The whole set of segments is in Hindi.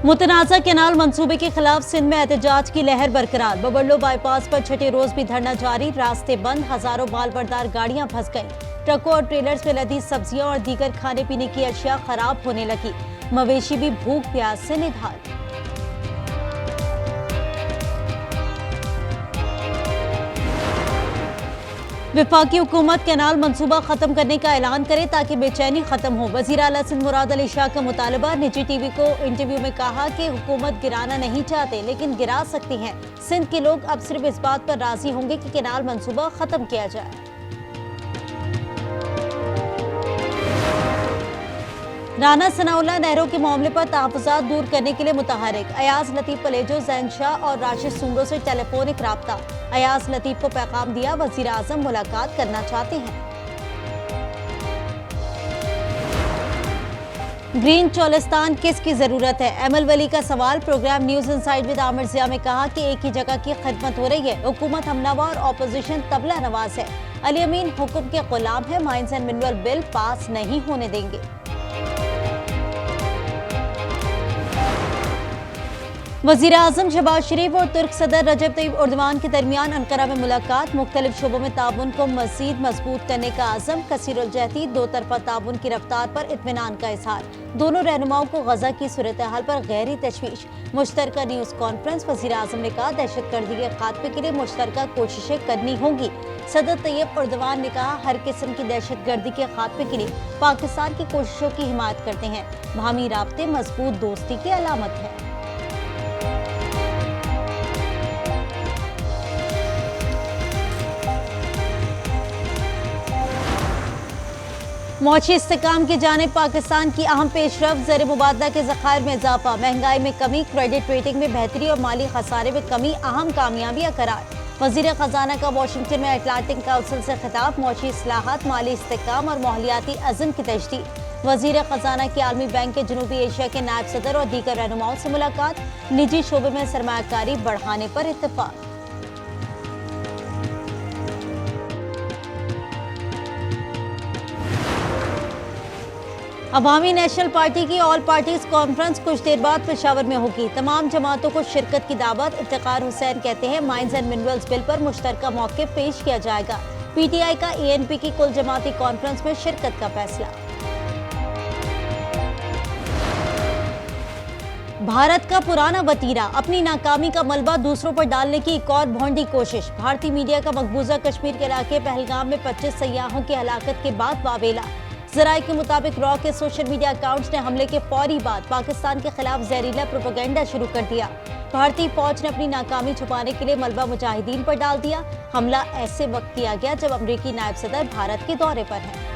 मुतनाज़ा कैनाल मंसूबे के खिलाफ सिंध में एहतजाज की लहर बरकरार। बबरलो बाईपास पर छठे रोज भी धरना जारी, रास्ते बंद, हजारों मालबरदार गाड़ियां फंस गईं। ट्रकों और ट्रेलर्स में लदी सब्जियां और दीगर खाने पीने की अशिया खराब होने लगी। मवेशी भी भूख प्यास से निढाल। वफाकी हुकूमत कैनाल मंसूबा खत्म करने का ऐलान करे ताकि बेचैनी खत्म हो। वजीर आला सिंध मुराद अली शाह का मुतालबा। निजी टीवी को इंटरव्यू में कहा कि हुकूमत गिराना नहीं चाहते लेकिन गिरा सकती हैं। सिंध के लोग अब सिर्फ इस बात पर राजी होंगे कि कैनाल मंसूबा खत्म किया जाए। राना सनाउल्लाह नहरों के मामले पर तहफ़्फ़ुज़ात दूर करने के लिए मुतहरिक। अयाज लतीफ पलेजो, जैन शाह और राशिद सूंगो से टेलीफोनिक राब्ता। अयाज लतीफ को पैगाम दिया, वज़ीर आज़म मुलाकात करना चाहते हैं। ग्रीन चोलिस्तान किसकी जरूरत है? एमल वली का सवाल। Programme news inside with Aamir Zia में कहा कि एक ही जगह की खिदमत हो रही है। हुकूमत हमनवा और ऑपोजिशन तबला नवाज है। अली अमीन हुक्म के गुलाम है। Mines and mineral bill pass नहीं होने देंगे। वज़ीर आज़म शहबाज शरीफ और तुर्क सदर रजब तैयब एर्दोगान के दरमियान अंकारा में मुलाकात। मुख्तलिफ शोबों में ताउन को मज़ीद मजबूत करने का आज़म। कसीरुल जहती दो तरफा ताउन की रफ्तार पर इत्मीनान का इजहार। दोनों रहनुमाओं को गजा की सूरत हाल पर गहरी तशवीश। मुश्तरका न्यूज़ कॉन्फ्रेंस। वज़ीर आज़म ने कहा दहशतगर्दी के खात्मे के लिए मुश्तरका कोशिशें करनी होंगी। सदर तैयब एर्दोगान ने कहा हर किस्म की दहशतगर्दी के खात्मे के लिए पाकिस्तान की कोशिशों की हिमायत करते हैं। बाहमी राब्ते मजबूत दोस्ती की अलामत है। मौशी इस्तेकाम की जानिब पाकिस्तान की अहम पेशरफ। ज़र मुबादला के ज़खायर में इजाफा, महंगाई में कमी, क्रेडिट रेटिंग में बेहतरी और माली खसारे में कमी अहम कामयाबियां करार। वज़ीर खजाना का वाशिंगटन में अटलांटिक काउंसिल से खिताब। मौशी इस्लाहात, माली इस्तेकाम और माहौलियाती अज़म की तजदीद। वज़ीर खजाना की आलमी बैंक के जनूबी एशिया के नायब सदर और दीगर रहनुमाओं से मुलाकात। निजी शोबे में सरमायाकारी बढ़ाने पर इत्तफाक। अवामी नेशनल पार्टी की ऑल पार्टीज कॉन्फ्रेंस कुछ देर बाद पेशावर में होगी। तमाम जमातों को शिरकत की दावत। इफ्तिखार हुसैन कहते हैं माइंस एंड मिनरल्स बिल पर मुश्तरका मौक़िफ़ पेश किया जाएगा। पीटीआई का एएनपी की कुल जमाती कॉन्फ्रेंस में शिरकत का फैसला। भारत का पुराना वतीरा, अपनी नाकामी का मलबा दूसरों पर डालने की एक और भोंडी कोशिश। भारतीय मीडिया का मकबूजा कश्मीर के इलाके पहलगाम में 25 सयाहों की हलाकत के बाद वावेला। ज़राए के मुताबिक रॉ के सोशल मीडिया अकाउंट्स ने हमले के फौरी बाद पाकिस्तान के खिलाफ जहरीला प्रोपेगेंडा शुरू कर दिया। भारतीय फौज ने अपनी नाकामी छुपाने के लिए मलबा मुजाहिदीन पर डाल दिया। हमला ऐसे वक्त किया गया जब अमरीकी नायब सदर भारत के दौरे पर हैं।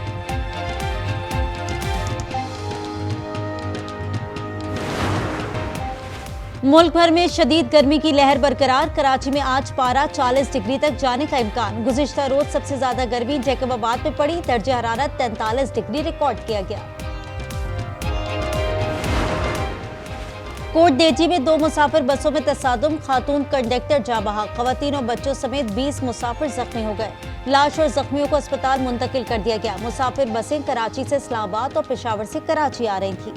मुल्क भर में शदीद गर्मी की लहर बरकरार। कराची में आज पारा 40 डिग्री तक जाने का इम्कान। गुज़िश्ता रोज सबसे ज्यादा गर्मी जैकबाबाद में पड़ी। दर्जा हरारत 43 डिग्री रिकॉर्ड किया गया। कोट डेजी में 2 मुसाफिर बसों में तसादुम, खातून कंडक्टर जाँ बहक। खवातीन और बच्चों समेत 20 मुसाफिर जख्मी हो गए। लाश और जख्मियों को अस्पताल मुंतकिल कर दिया गया। मुसाफिर बसें कराची से इस्लामाबाद और पेशावर से कराची आ रही थी।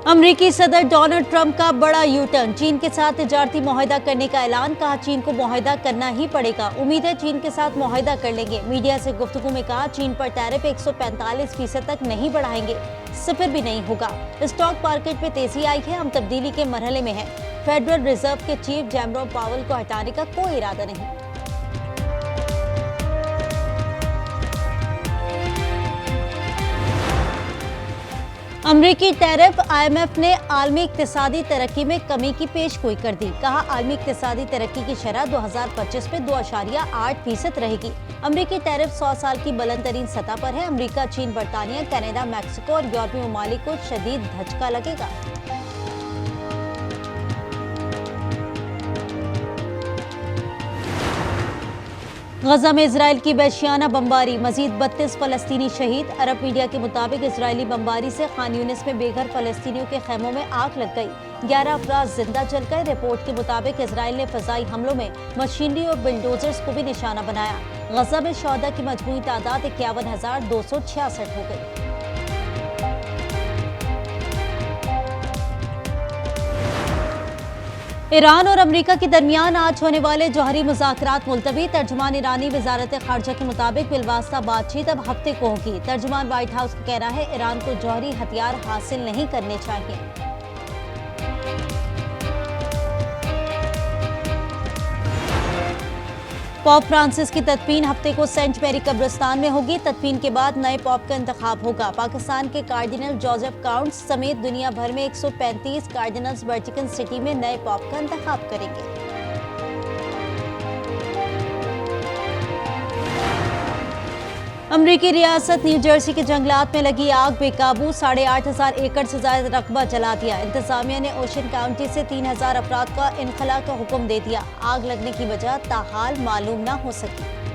अमरीकी सदर डोनाल्ड ट्रंप का बड़ा यू टर्न। चीन के साथ तिजारती मुआहदा करने का ऐलान। कहा चीन को मुआहदा करना ही पड़ेगा। उम्मीद है चीन के साथ मुआहदा कर लेंगे। मीडिया से गुफ्तगू में कहा चीन पर टैरिफ 145% तक नहीं बढ़ाएंगे, सिफर भी नहीं होगा। स्टॉक मार्केट में तेजी आई है। हम तब्दीली के मरहले में हैं। फेडरल रिजर्व के चीफ जेरोम पावेल को हटाने का कोई इरादा नहीं। अमरीकी टैरिफ। IMF ने आलमी इक्तिसादी तरक्की में कमी की पेशगोई कर दी। कहा आलमी इक्तिसादी तरक्की की शरह 2025 में 2.8% रहेगी। अमरीकी टैरिफ 100 साल की बुलंद तरीन सतह पर है। अमरीका, चीन, बरतानिया, कनाडा, मैक्सिको और यूरोपीय ममालिक को शदीद धचका लगेगा। गजा में इजराइल की वहशियाना बमबारी, मजीद 32 फलस्तीनी शहीद। अरब मीडिया के मुताबिक इजरायली बमबारी से खान यूनिस में बेघर फलस्तीनियों के खैमों में आग लग गई। 11 अफराद जिंदा जल गए। रिपोर्ट के मुताबिक इजराइल ने फजाई हमलों में मशीनरी और बिल्डोजर्स को भी निशाना बनाया। गजा में शहदा की मजमूई तादाद 51,266 हो गई। ईरान और अमेरिका के दरमियान आज होने वाले जौहरी मुज़ाकरात मुलतवी। तर्जुमान ईरानी वजारत खारजा के मुताबिक बिलवास्ता बातचीत अब हफ्ते को होगी। तर्जुमान व्हाइट हाउस का कहना है ईरान को जौहरी हथियार हासिल नहीं करने चाहिए। पॉप फ्रांसिस की तदफीन हफ्ते को सेंट मैरी कब्रिस्तान में होगी। तदफीन के बाद नए पॉप का इंतखाब होगा। पाकिस्तान के कार्डिनल जोसेफ काउंट्स समेत दुनिया भर में 135 कार्डिनल्स वेटिकन सिटी में नए पॉप का इंतखाब करेंगे। अमरीकी रियासत न्यू जर्सी के जंगलात में लगी आग बेकाबू। 8,500 एकड़ से ज्यादा रकबा जला दिया। इंतजामिया ने ओशन काउंटी से 3,000 अफराद का इनखला का हुक्म दे दिया। आग लगने की वजह ताहाल मालूम न हो सकी।